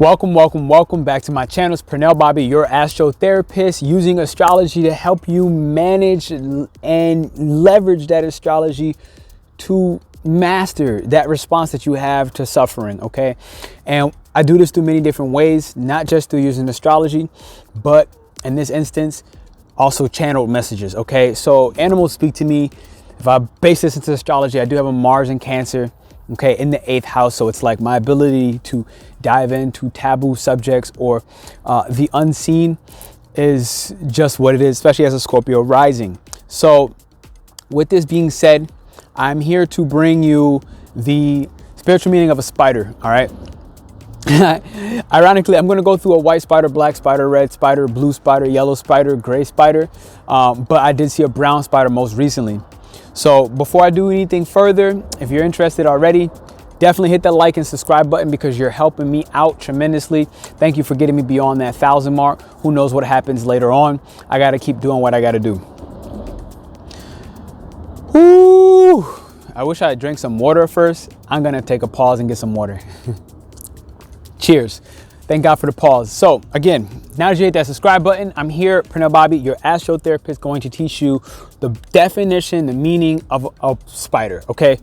Welcome back to my channel. It's Pernell Bobby, your astrotherapist, using astrology to help you manage and leverage that astrology to master that response that you have to suffering, okay? And I do this through many different ways, not just through using astrology, but in this instance, also channeled messages, okay? So animals speak to me. If I base this into astrology, I do have a Mars in Cancer, okay, in the 8th house. So it's like my ability to dive into taboo subjects or the unseen is just what it is, especially as a Scorpio rising. So with this being said, I'm here to bring you the spiritual meaning of a spider, all right? Ironically, I'm going to go through a white spider, black spider, red spider, blue spider, yellow spider, gray spider, but I did see a brown spider most recently. So before I do anything further, if you're interested already, definitely hit that like and subscribe button because you're helping me out tremendously. Thank you for getting me beyond that 1,000 mark. Who knows what happens later on? I got to keep doing what I got to do. Woo! I wish I drank some water first. I'm going to take a pause and get some water. Cheers. Thank God for the pause. So again, now that you hit that subscribe button, I'm here, Pernell Bobby, your astrotherapist, going to teach you the definition, the meaning of a spider, okay?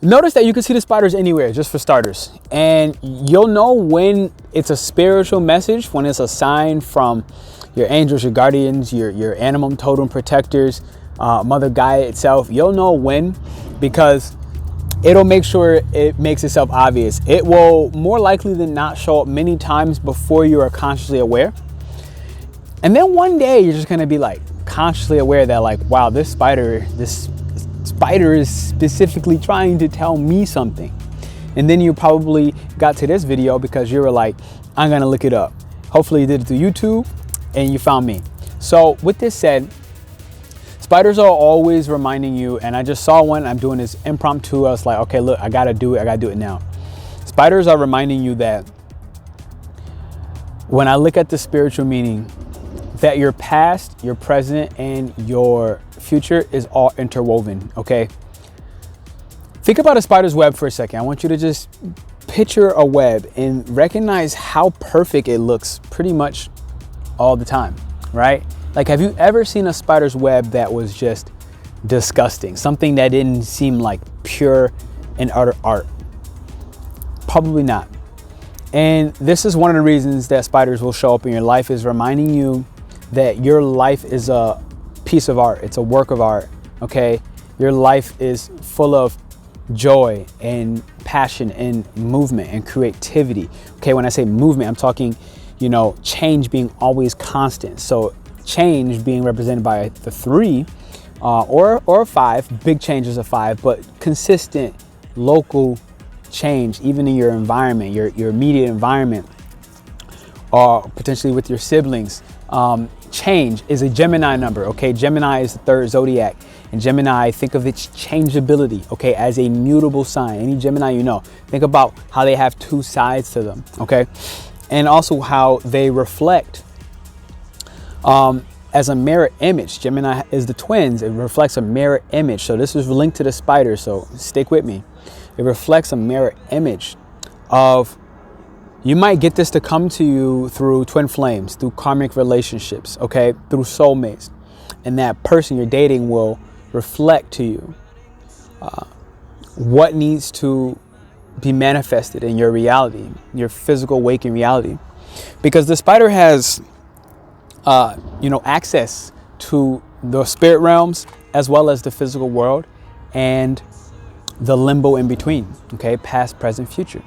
Notice that you can see the spiders anywhere, just for starters. And you'll know when it's a spiritual message, when it's a sign from your angels, your guardians, your animal totem protectors, Mother Gaia itself. You'll know when, because it'll make sure it makes itself obvious. It will more likely than not show up many times before you are consciously aware. And then one day you're just gonna be like consciously aware that like, wow, this spider is specifically trying to tell me something. And then you probably got to this video because you were like, I'm gonna look it up. Hopefully you did it through YouTube and you found me. So with this said, spiders are always reminding you, and I just saw one, I'm doing this impromptu. I was like, okay, look, I gotta do it now. Spiders are reminding you that when I look at the spiritual meaning, that your past, your present, and your future is all interwoven, okay? Think about a spider's web for a second. I want you to just picture a web and recognize how perfect it looks pretty much all the time, right? Like, have you ever seen a spider's web that was just disgusting? Something that didn't seem like pure and utter art? Probably not. And this is one of the reasons that spiders will show up in your life, is reminding you that your life is a piece of art. It's a work of art, okay? Your life is full of joy and passion and movement and creativity, okay? When I say movement, I'm talking, you know, change being always constant. So change being represented by the 3 or 5, big changes of 5, but consistent local change, even in your environment, your immediate environment, or potentially with your siblings. Change is a Gemini number, okay? Gemini is the 3rd zodiac, and Gemini, think of its changeability, okay, as a mutable sign. Any Gemini you know, think about how they have 2 sides to them, okay? And also how they reflect as a mirror image. Gemini is the twins. It reflects a mirror image. So this is linked to the spider, so stick with me. It reflects a mirror image of, you might get this to come to you through twin flames, through karmic relationships, okay, through soulmates. And that person you're dating will reflect to you what needs to be manifested in your reality, your physical waking reality. Because the spider has access to the spirit realms as well as the physical world and the limbo in between, okay, past, present, future.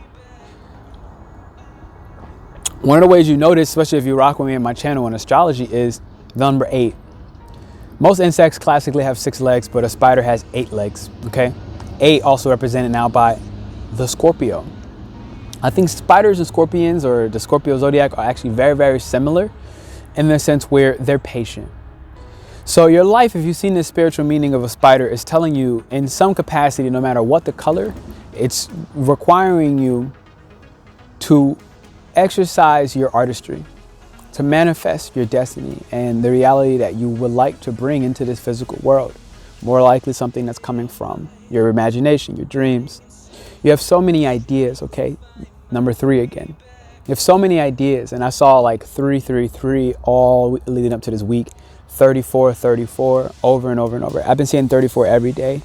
One of the ways you notice, especially if you rock with me on my channel on astrology, is the number 8. Most insects classically have 6 legs, but a spider has 8 legs, okay? 8 also represented now by the Scorpio. I think spiders and scorpions, or the Scorpio zodiac, are actually very, very similar in the sense where they're patient. So your life, if you've seen the spiritual meaning of a spider, is telling you in some capacity, no matter what the color, it's requiring you to exercise your artistry, to manifest your destiny and the reality that you would like to bring into this physical world. More likely something that's coming from your imagination, your dreams. You have so many ideas, okay? Number 3 again. You have so many ideas. And I saw like 333 all leading up to this week, 34, 34 over and over and over. I've been seeing 34 every day.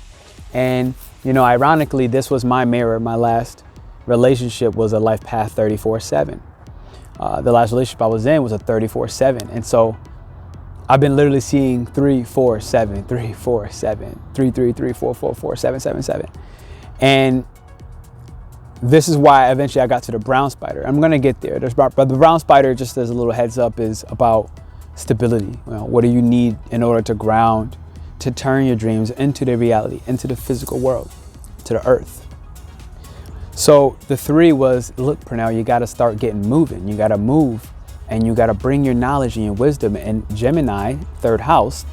And, you know, ironically, this was my mirror. My last relationship was a life path 34/7. The last relationship I was in was a 34/7. And so I've been literally seeing 3, 4, 7, 3, 4, 7, 3, 3, 3, 4, 4, 4, 7, 7, 7. And this is why eventually I got to the brown spider. I'm going to get there. But the brown spider, just as a little heads up, is about stability. You know, what do you need in order to ground, to turn your dreams into the reality, into the physical world, to the earth? So the 3 was, look, Pernell, you got to start getting moving. You got to move, and you got to bring your knowledge and your wisdom. And Gemini, third house,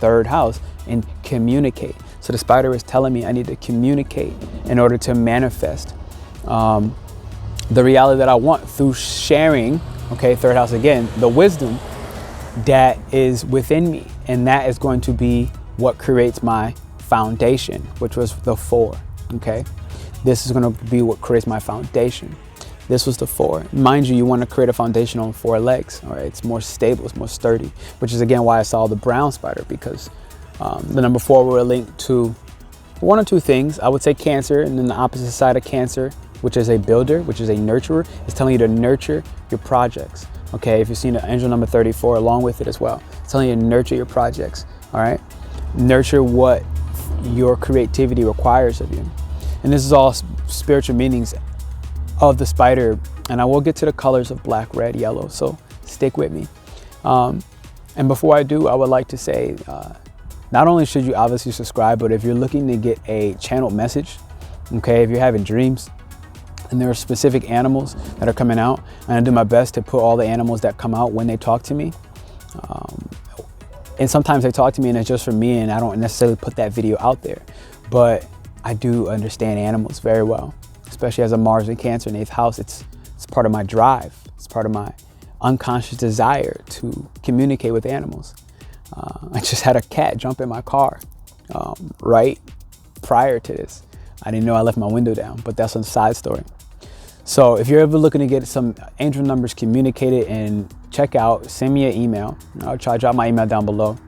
and communicate. So the spider is telling me I need to communicate in order to manifest the reality that I want through sharing, okay, third house again, the wisdom that is within me. And that is going to be what creates my foundation, which was the 4, okay? This is going to be what creates my foundation. This was the 4. Mind you, you want to create a foundation on 4 legs, all right? It's more stable, it's more sturdy, which is again why I saw the brown spider, because the number 4 were linked to 1 or 2 things. I would say Cancer, and then the opposite side of Cancer, which is a builder, which is a nurturer, is telling you to nurture your projects. Okay, if you've seen the angel number 34 along with it as well, it's telling you to nurture your projects, all right? Nurture what your creativity requires of you. And this is all spiritual meanings of the spider, and I will get to the colors of black, red, yellow, so stick with me. And before I do, I would like to say, not only should you obviously subscribe, but if you're looking to get a channeled message, okay, if you're having dreams, and there are specific animals that are coming out, and I do my best to put all the animals that come out when they talk to me. And sometimes they talk to me and it's just for me, and I don't necessarily put that video out there. But I do understand animals very well, especially as a Mars in Cancer in 8th house. It's part of my drive. It's part of my unconscious desire to communicate with animals. I just had a cat jump in my car right prior to this. I didn't know I left my window down, but that's a side story. So if you're ever looking to get some angel numbers communicated and check out, send me an email. I'll try to drop my email down below.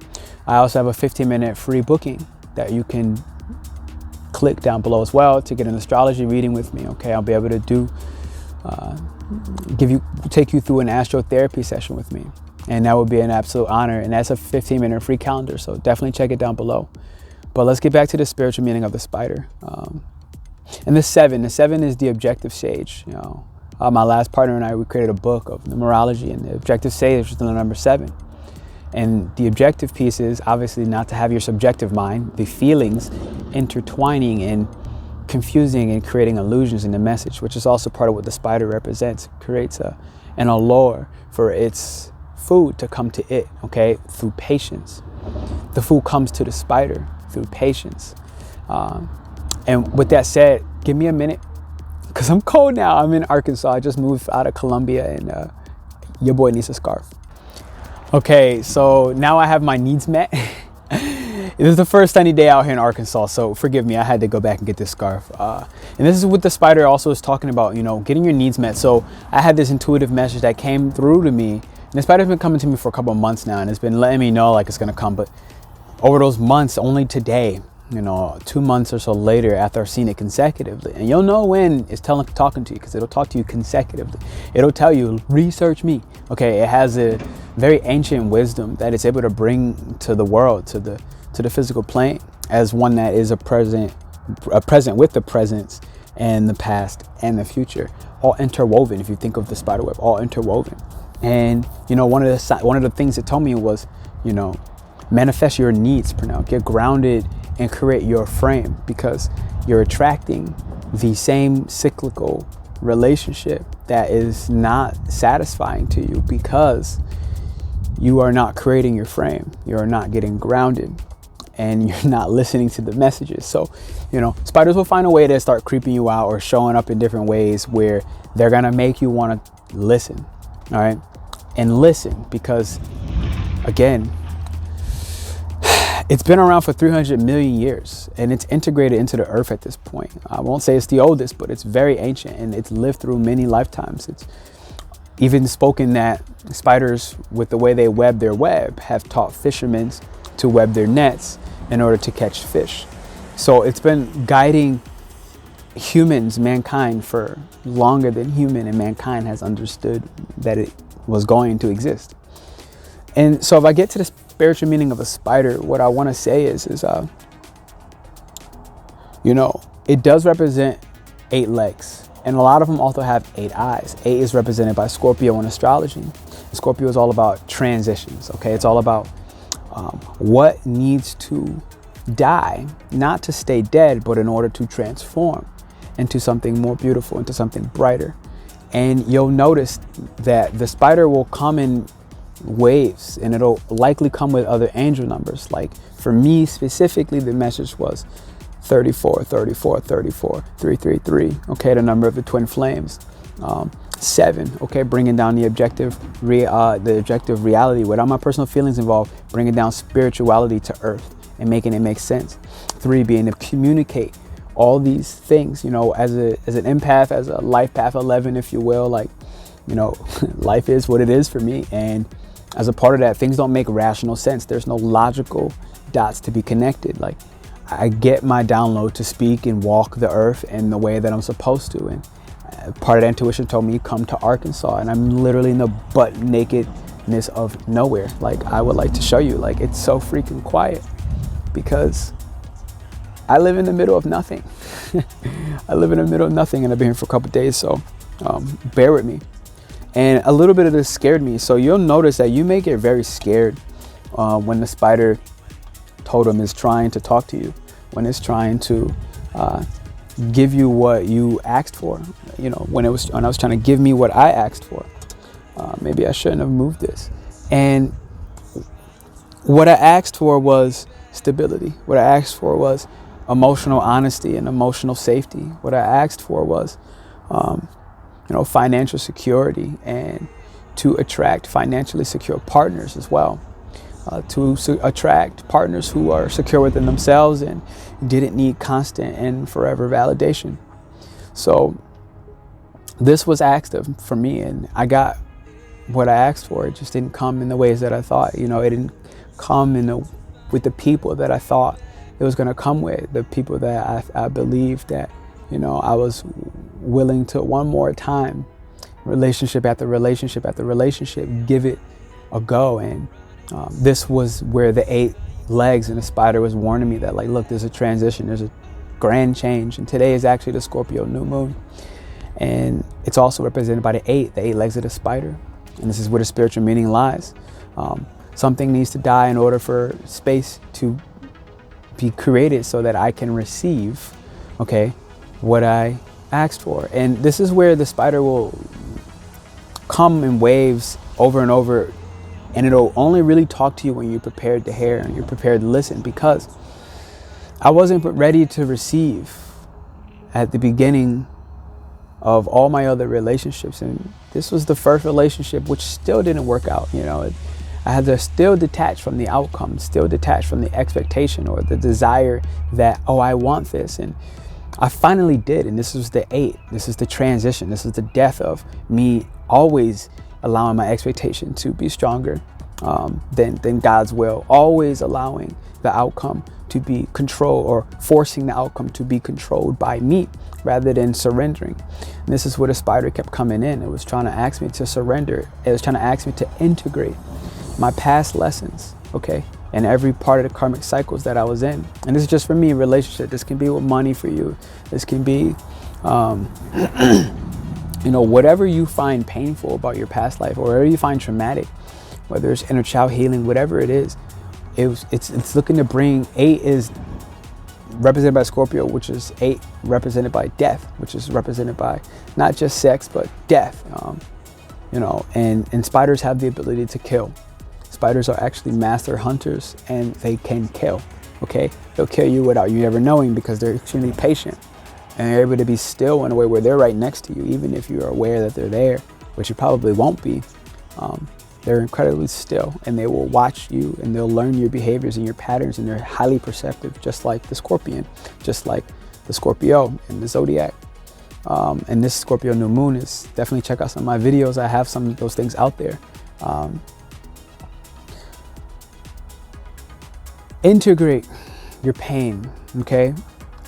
I also have a 15-minute free booking that you can click down below as well to get an astrology reading with me. Okay, I'll be able to take you through an AstroTherapy session with me, and that would be an absolute honor. And that's a 15-minute free calendar, so definitely check it down below. But let's get back to the spiritual meaning of the spider. And the 7 is the objective sage. You know, my last partner and I, we created a book of numerology, and the objective sage is the number 7. And the objective piece is obviously not to have your subjective mind, the feelings, intertwining and confusing and creating illusions in the message, which is also part of what the spider represents. It creates an allure for its food to come to it, okay, through patience. The food comes to the spider through patience. And with that said, give me a minute, because I'm cold now. I'm in Arkansas. I just moved out of Columbia, and your boy needs a scarf. Okay, so now I have my needs met. This is the first sunny day out here in Arkansas, so forgive me. I had to go back and get this scarf. And this is what the spider also is talking about, you know, getting your needs met. So I had this intuitive message that came through to me. And the spider's been coming to me for a couple of months now, and it's been letting me know like it's going to come. But over those months, only today, you know, 2 months or so later after I've seen it consecutively. And you'll know when it's talking to you, because it'll talk to you consecutively. It'll tell you, research me. Okay, it has a very ancient wisdom that it's able to bring to the world, to the physical plane, as one that is a present with the presence and the past and the future, all interwoven. If you think of the spider web, all interwoven. And you know, one of the things it told me was, you know, manifest your needs, Pernell. Get grounded and create your frame, because you're attracting the same cyclical relationship that is not satisfying to you, because you are not creating your frame. You're not getting grounded, and you're not listening to the messages. So, you know, spiders will find a way to start creeping you out or showing up in different ways where they're gonna make you want to listen, all right? And listen, because again, it's been around for 300 million years, and it's integrated into the earth at this point. I won't say it's the oldest, but it's very ancient, and it's lived through many lifetimes. even spoken that spiders, with the way they web their web, have taught fishermen to web their nets in order to catch fish. So it's been guiding humans, mankind, for longer than human and mankind has understood that it was going to exist. And so if I get to the spiritual meaning of a spider, what I want to say is it does represent 8 legs, and a lot of them also have 8 eyes. 8 is represented by Scorpio in astrology. Scorpio is all about transitions, okay? It's all about what needs to die, not to stay dead, but in order to transform into something more beautiful, into something brighter. And you'll notice that the spider will come in waves, and it'll likely come with other angel numbers. Like for me specifically, the message was 34, 34, 34, 333, okay, the number of the twin flames. 7, okay, bringing down the objective reality without my personal feelings involved, bringing down spirituality to earth and making it make sense. 3, being to communicate all these things, as an empath, as a life path 11, if you will. Like, life is what it is for me, and as a part of that, things don't make rational sense. There's no logical dots to be connected. Like, I get my download to speak and walk the earth in the way that I'm supposed to, and part of that intuition told me come to Arkansas, and I'm literally in the butt nakedness of nowhere. Like, I would like to show you, like, it's so freaking quiet because I live in the middle of nothing. I live in the middle of nothing, and I've been here for a couple of days, so bear with me. And a little bit of this scared me, so you'll notice that you may get very scared when the spider totem is trying to talk to you, when it's trying to give you what you asked for. When I was trying to give me what I asked for. Maybe I shouldn't have moved this. And what I asked for was stability. What I asked for was emotional honesty and emotional safety. What I asked for was, financial security, and to attract financially secure partners as well. To attract partners who are secure within themselves and didn't need constant and forever validation. So this was asked of for me, and I got what I asked for. It just didn't come in the ways that I thought. It didn't come with the people that I thought it was going to come with, the people that I believed that, I was willing to one more time, relationship after relationship after relationship, give it a go. And this was where the 8 legs and the spider was warning me that, like, look, there's a transition, there's a grand change. And today is actually the Scorpio new moon. And it's also represented by the 8 legs of the spider. And this is where the spiritual meaning lies. Something needs to die in order for space to be created so that I can receive, okay, what I asked for. And this is where the spider will come in waves over and over, and it'll only really talk to you when you're prepared to hear and you're prepared to listen, because I wasn't ready to receive at the beginning of all my other relationships. And this was the first relationship which still didn't work out. I had to still detach from the outcome, still detach from the expectation or the desire that, oh, I want this. And I finally did. And this was the 8. This is the transition. This is the death of me always allowing my expectation to be stronger than God's will, always allowing the outcome to be controlled, or forcing the outcome to be controlled by me rather than surrendering. And this is where the spider kept coming in. It was trying to ask me to surrender. It was trying to ask me to integrate my past lessons, okay, and every part of the karmic cycles that I was in. And this is just for me, relationship. This can be with money for you. This can be, whatever you find painful about your past life, or whatever you find traumatic, whether it's inner child healing, whatever it is, it's looking to bring. 8 is represented by Scorpio, which is 8 represented by death, which is represented by not just sex, but death. And spiders have the ability to kill. Spiders are actually master hunters, and they can kill, okay? They'll kill you without you ever knowing, because they're extremely patient, and they're able to be still in a way where they're right next to you, even if you're aware that they're there, which you probably won't be. They're incredibly still, and they will watch you, and they'll learn your behaviors and your patterns, and they're highly perceptive, just like the scorpion, just like the Scorpio in the zodiac. And this Scorpio new moon is definitely, check out some of my videos. I have some of those things out there. Integrate your pain, okay?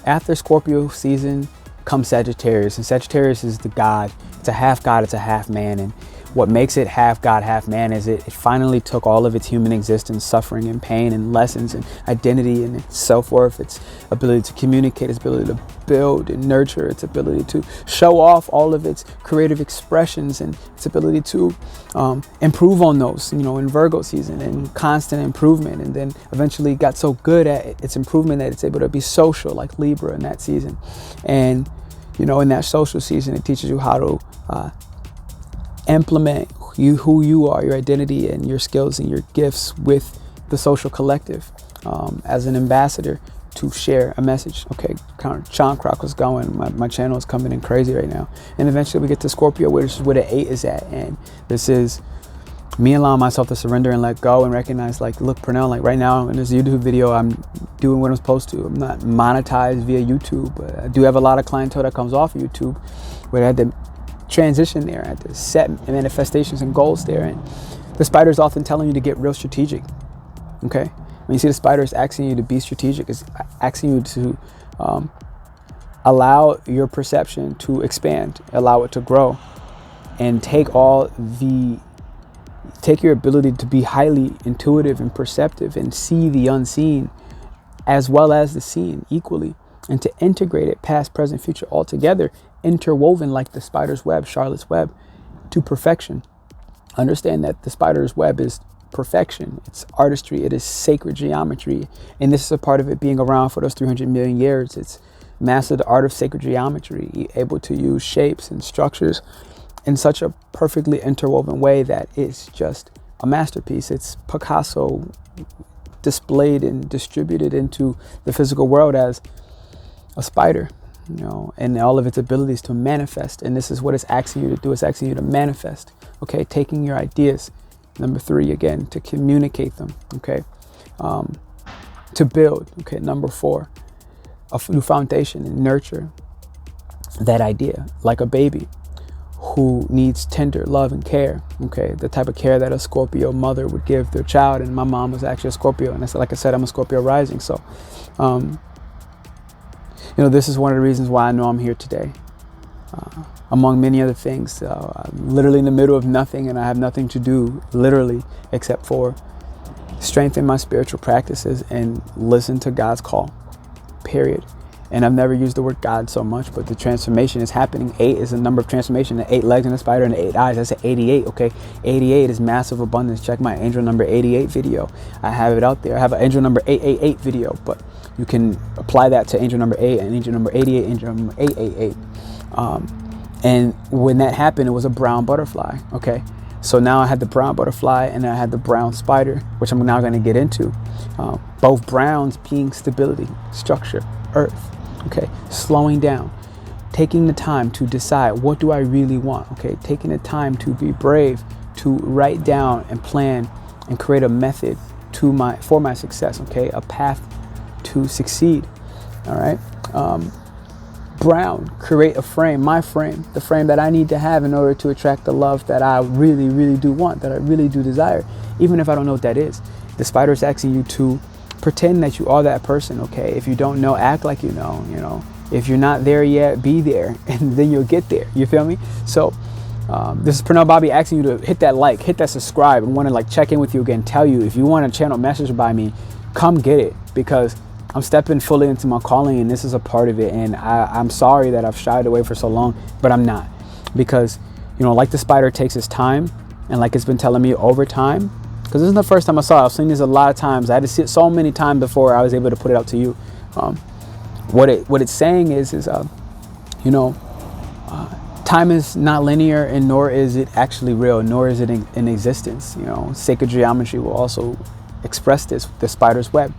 After Scorpio season comes Sagittarius, and Sagittarius is the god. It's a half god, it's a half man, and what makes it half god, half man is it finally took all of its human existence, suffering and pain and lessons and identity and its self-worth, its ability to communicate, its ability to build and nurture, its ability to show off all of its creative expressions, and its ability to improve on those, you know, in Virgo season, and constant improvement, and then eventually got so good at its improvement that it's able to be social like Libra in that season. And you know, in that social season, it teaches you how to implement who you are, your identity and your skills and your gifts with the social collective, as an ambassador to share a message. Okay, Sean Croc was going, my channel is coming in crazy right now. And eventually we get to Scorpio, which is where the 8 is at. And this is me allowing myself to surrender and let go and recognize, like, look, Pernell, like right now in this YouTube video, I'm doing what I'm supposed to. I'm not monetized via YouTube, but I do have a lot of clientele that comes off of YouTube, where I had to transition there, I had to set manifestations and goals there. And the spider is often telling you to get real strategic, okay? When you see the spider is asking you to be strategic, it's asking you to allow your perception to expand, allow it to grow, and take your ability to be highly intuitive and perceptive and see the unseen as well as the seen equally, and to integrate it past, present, future all together, interwoven like the spider's web, Charlotte's web, to perfection. Understand that the spider's web is perfection. It's artistry. It is sacred geometry. And this is a part of it being around for those 300 million years. It's mastered the art of sacred geometry, able to use shapes and structures in such a perfectly interwoven way that it's just a masterpiece. It's Picasso displayed and distributed into the physical world as a spider, you know, and all of its abilities to manifest. And this is what it's asking you to do. It's asking you to manifest, okay? Taking your ideas. Number 3, again, to communicate them, okay? To build, okay? Number 4, a new foundation, and nurture that idea like a baby who needs tender love and care, okay? The type of care that a Scorpio mother would give their child. And my mom was actually a Scorpio, and like I said, I'm a Scorpio rising. So, you know, this is one of the reasons why I know I'm here today. Among many other things, I'm literally in the middle of nothing, and I have nothing to do, literally, except for strengthen my spiritual practices and listen to God's call, period. And I've never used the word God so much, but the transformation is happening. 8 is a number of transformation. The 8 legs in the spider and the 8 eyes. That's an 88, okay? 88 is massive abundance. Check my angel number 88 video. I have it out there. I have an angel number 888 video, but you can apply that to angel number 8 and angel number 88, angel number 888. And when that happened, it was a brown butterfly, okay? So now I had the brown butterfly and I had the brown spider, which I'm now going to get into. Both browns being stability, structure, earth, okay? Slowing down, taking the time to decide, what do I really want, okay? Taking the time to be brave, to write down and plan and create a method for my success, okay? A path to succeed, all right? Brown, create a frame, my frame, the frame that I need to have in order to attract the love that I really, really do want, that I really do desire, even if I don't know what that is. The spider is asking you to pretend that you are that person, okay? If you don't know, act like you know, you know. If you're not there yet, be there, and then you'll get there, you feel me? So this is Pernell Bobby asking you to hit that like, hit that subscribe, and want to like check in with you again, tell you if you want a channel message by me, come get it, because I'm stepping fully into my calling, and this is a part of it. And I'm sorry that I've shied away for so long, but I'm not, because, you know, like the spider takes its time, and like it's been telling me over time, because this isn't the first time I saw it. I've seen this a lot of times. I had to see it so many times before I was able to put it out to you. What it's saying is you know, time is not linear, and nor is it actually real, nor is it in existence. You know, sacred geometry will also express this. The spider's web.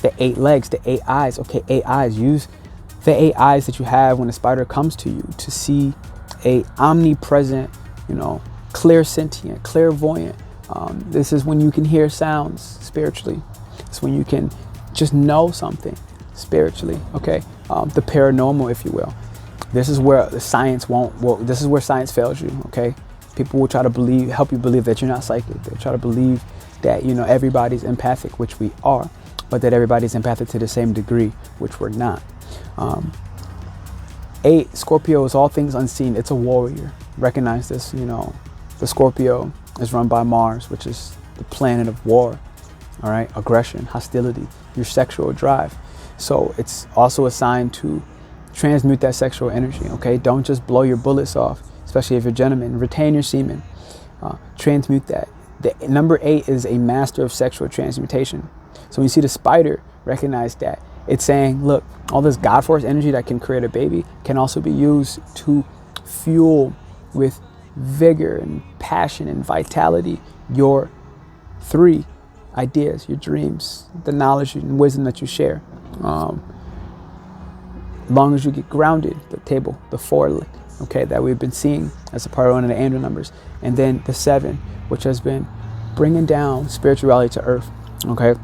The 8 legs, the 8 eyes. Okay, 8 eyes. Use the 8 eyes that you have when a spider comes to you to see a omnipresent, you know, clairsentient, clairvoyant. This is when you can hear sounds spiritually. It's when you can just know something spiritually. Okay, the paranormal, if you will. This is where the science won't, well, this is where science fails you, okay? People will try to help you believe that you're not psychic. They'll try to believe that, you know, everybody's empathic, which we are, but that everybody's empathic to the same degree, which we're not. 8, Scorpio is all things unseen. It's a warrior. Recognize this, you know. The Scorpio is run by Mars, which is the planet of war, all right? Aggression, hostility, your sexual drive. So it's also a sign to transmute that sexual energy, okay? Don't just blow your bullets off, especially if you're a gentleman. Retain your semen. Transmute that. The number 8 is a master of sexual transmutation. So when you see the spider, recognize that. It's saying, look, all this God force energy that can create a baby can also be used to fuel with vigor and passion and vitality your 3 ideas, your dreams, the knowledge and wisdom that you share. As long as you get grounded, the table, the 4, okay, that we've been seeing as a part of one of the angel numbers. And then the 7, which has been bringing down spirituality to earth, okay?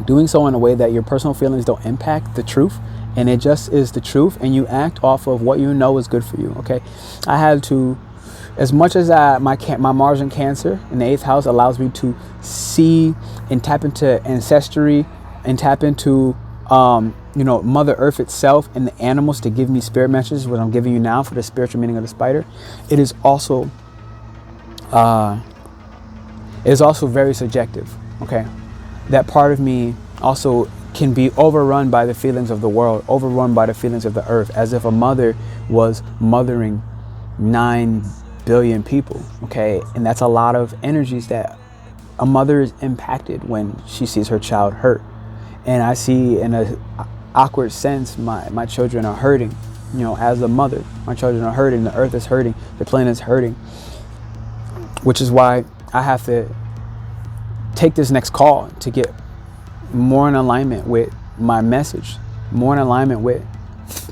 Doing so in a way that your personal feelings don't impact the truth, and it just is the truth, and you act off of what you know is good for you, okay? I had to, as much as my Mars in Cancer in the 8th house allows me to see and tap into ancestry and tap into, you know, Mother Earth itself and the animals to give me spirit messages, what I'm giving you now for the spiritual meaning of the spider. It is also very subjective, okay? That part of me also can be overrun by the feelings of the world, overrun by the feelings of the earth, as if a mother was mothering 9 billion people, okay? And that's a lot of energies that a mother is impacted when she sees her child hurt. And I see in an awkward sense, my children are hurting, you know, as a mother. My children are hurting, the earth is hurting, the planet is hurting, which is why I have to take this next call to get more in alignment with my message, more in alignment with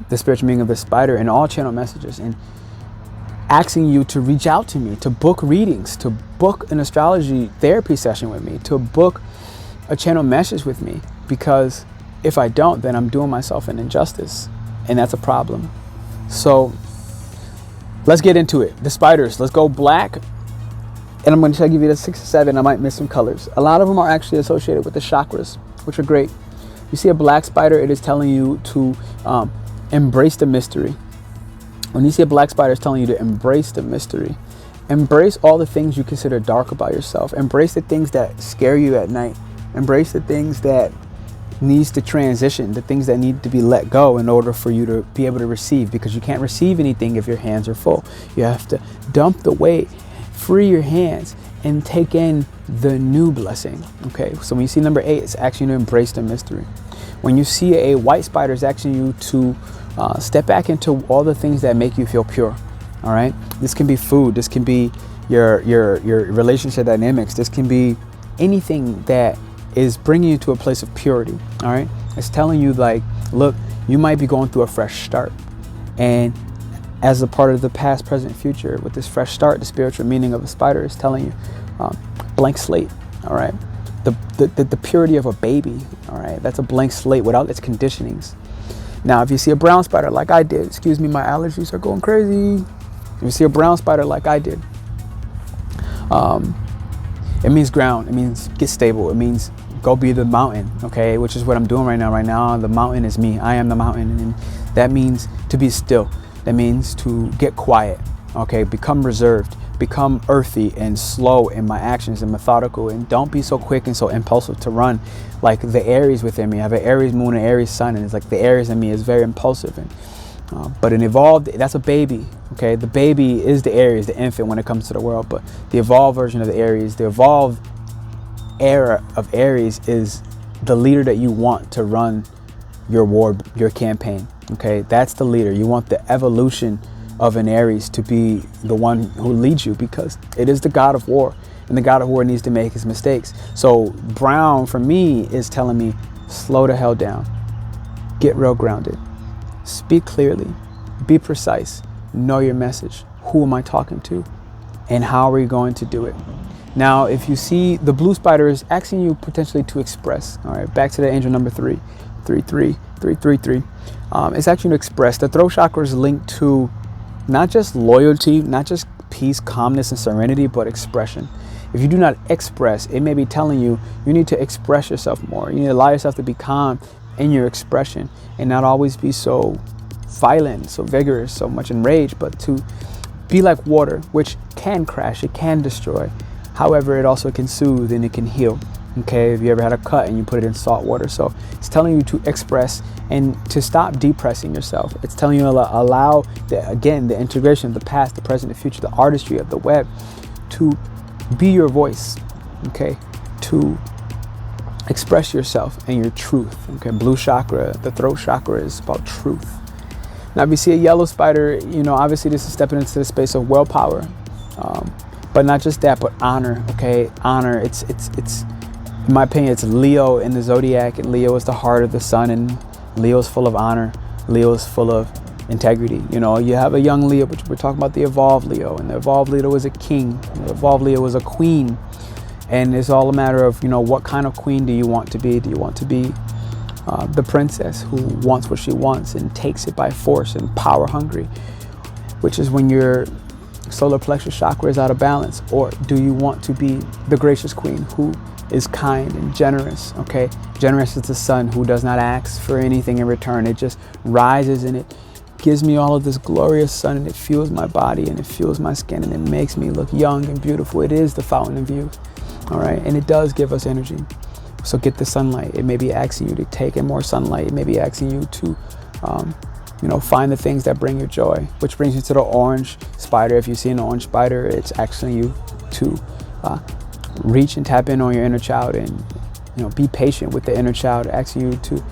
the spiritual meaning of the spider and all channel messages, and asking you to reach out to me, to book readings, to book an astrology therapy session with me, to book a channel message with me, because if I don't, then I'm doing myself an injustice, and that's a problem. So let's get into it. The spiders, let's go black. And I'm going to try to give you the 6 or 7. I might miss some colors. A lot of them are actually associated with the chakras, which are great. You see a black spider, it is telling you to embrace the mystery. When you see a black spider, it's telling you to embrace the mystery. Embrace all the things you consider dark about yourself. Embrace the things that scare you at night. Embrace the things that needs to transition, the things that need to be let go in order for you to be able to receive, because you can't receive anything if your hands are full. You have to dump the weight, free your hands, and take in the new blessing, okay? So when you see number 8, it's asking you to embrace the mystery. When you see a white spider, it's asking you to step back into all the things that make you feel pure, all right? This can be food, this can be your relationship dynamics, this can be anything that is bringing you to a place of purity, all right? It's telling you, like, look, you might be going through a fresh start, and as a part of the past, present, future, with this fresh start, the spiritual meaning of a spider is telling you, blank slate, all right? The purity of a baby, all right? That's a blank slate without its conditionings. Now, if you see a brown spider like I did, excuse me, my allergies are going crazy. If you see a brown spider like I did, it means ground, it means get stable, it means go be the mountain, okay? Which is what I'm doing right now. Right now, the mountain is me. I am the mountain, and that means to be still. That means to get quiet, okay? Become reserved, become earthy and slow in my actions and methodical, and don't be so quick and so impulsive to run like the Aries within me. I have an Aries moon and Aries sun, and it's like the Aries in me is very impulsive. And but an evolved, that's a baby, okay? The baby is the Aries, the infant when it comes to the world, but the evolved version of the Aries, the evolved era of Aries is the leader that you want to run your war, your campaign. Okay, that's the leader. You want the evolution of an Aries to be the one who leads you, because it is the god of war, and the god of war needs to make his mistakes. So brown for me is telling me, slow the hell down, get real grounded, speak clearly, be precise, know your message. Who am I talking to, and how are you going to do it? Now, if you see the blue spider is asking you potentially to express, all right, back to the angel number 3. 333. It's actually to express. The throat chakra is linked to not just loyalty, not just peace, calmness, and serenity, but expression. If you do not express, it may be telling you you need to express yourself more. You need to allow yourself to be calm in your expression and not always be so violent, so vigorous, so much enraged, but to be like water, which can crash, it can destroy. However, it also can soothe and it can heal. Okay, if you ever had a cut and you put it in salt water. So it's telling you to express and to stop depressing yourself. It's telling you to allow, the integration of the past, the present, the future, the artistry of the web to be your voice, okay? To express yourself and your truth, okay? Blue chakra, the throat chakra is about truth. Now, if you see a yellow spider, obviously this is stepping into the space of willpower. But not just that, but honor, okay? Honor, it's in my opinion, it's Leo in the zodiac, and Leo is the heart of the sun, and Leo is full of honor. Leo is full of integrity. You have a young Leo, but we're talking about the evolved Leo, and the evolved Leo is a king. The evolved Leo is a queen, and it's all a matter of, what kind of queen do you want to be? Do you want to be the princess who wants what she wants and takes it by force and power hungry, which is when your solar plexus chakra is out of balance? Or do you want to be the gracious queen who is kind and generous, okay? Generous is the sun who does not ask for anything in return. It just rises and it gives me all of this glorious sun, and it fuels my body and it fuels my skin and it makes me look young and beautiful. It is the fountain of youth, all right? And it does give us energy. So get the sunlight. It may be asking you to take in more sunlight. It may be asking you to, find the things that bring you joy, which brings you to the orange spider. If you see an orange spider, it's asking you to reach and tap in on your inner child and be patient with the inner child, asking you to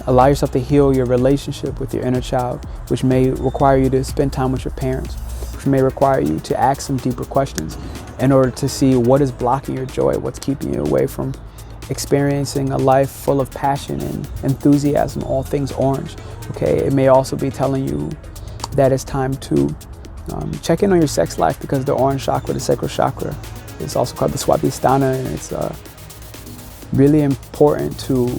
allow yourself to heal your relationship with your inner child, which may require you to spend time with your parents, which may require you to ask some deeper questions in order to see what is blocking your joy, what's keeping you away from experiencing a life full of passion and enthusiasm, all things orange. Okay, it may also be telling you that it's time to check in on your sex life, because the orange chakra, the sacral chakra, it's also called the Swadhisthana, and it's really important to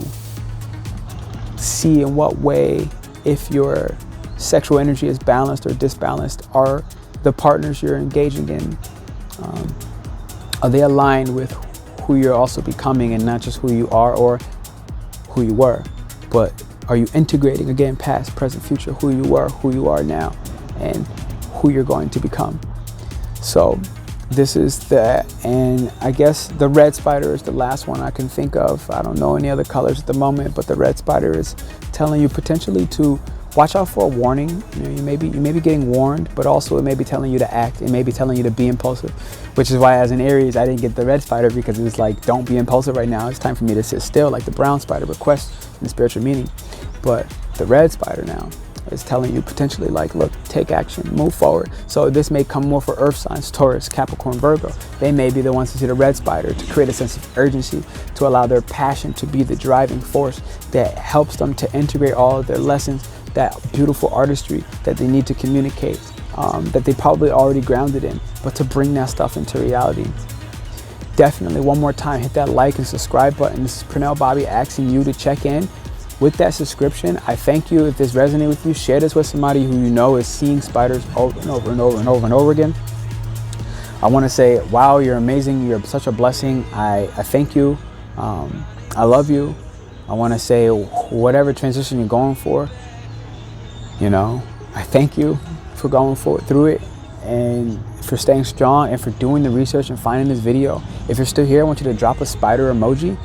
see in what way, if your sexual energy is balanced or disbalanced, are the partners you're engaging in, are they aligned with who you're also becoming, and not just who you are or who you were, but are you integrating, again, past, present, future, who you were, who you are now, and who you're going to become. So this is that, and I guess the red spider is the last one I can think of. I don't know any other colors at the moment, but the red spider is telling you potentially to watch out for a warning. You may be getting warned, but also it may be telling you to act. It may be telling you to be impulsive, which is why, as an Aries, I didn't get the red spider, because it was like, don't be impulsive right now. It's time for me to sit still, like the brown spider requests in the spiritual meaning. But the red spider now is telling you potentially, like, look, take action, move forward. So this may come more for earth signs, Taurus, Capricorn, Virgo. They may be the ones to see the red spider, to create a sense of urgency, to allow their passion to be the driving force that helps them to integrate all of their lessons, that beautiful artistry that they need to communicate, that they probably already grounded in, but to bring that stuff into reality. Definitely, one more time, hit that like and subscribe button. This is Pernell Bobby asking you to check in with that subscription. I thank you. If this resonates with you, share this with somebody who you know is seeing spiders over and over and over and over and over again. I want to say, wow, you're amazing. You're such a blessing. I thank you. I love you. I want to say, whatever transition you're going for, I thank you for going through it, and for staying strong, and for doing the research and finding this video. If you're still here, I want you to drop a spider emoji.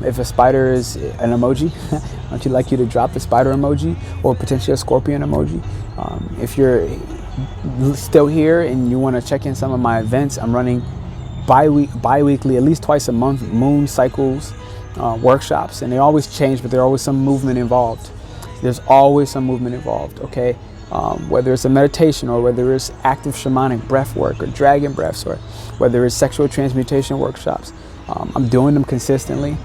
If a spider is an emoji, I want you to drop the spider emoji, or potentially a scorpion emoji. If you're still here and you want to check in some of my events, I'm running bi-weekly, at least twice a month, moon cycles, workshops, and they always change, but there's always some movement involved. There's always some movement involved, okay? Whether it's a meditation, or whether it's active shamanic breath work, or dragon breaths, or whether it's sexual transmutation workshops. I'm doing them consistently.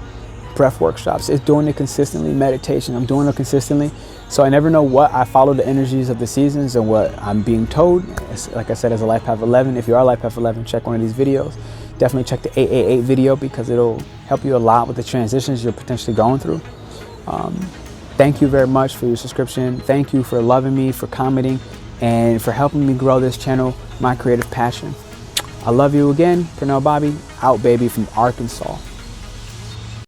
Breath workshops, it's doing it consistently. Meditation, I'm doing it consistently. So I never know what, I follow the energies of the seasons and what I'm being told. Like I said, as a Life Path 11, if you are Life Path 11, check one of these videos. Definitely check the 888 video, because it'll help you a lot with the transitions you're potentially going through. Thank you very much for your subscription. Thank you for loving me, for commenting, and for helping me grow this channel, My Creative Passion. I love you again. Pernell Bobby, out baby from Arkansas.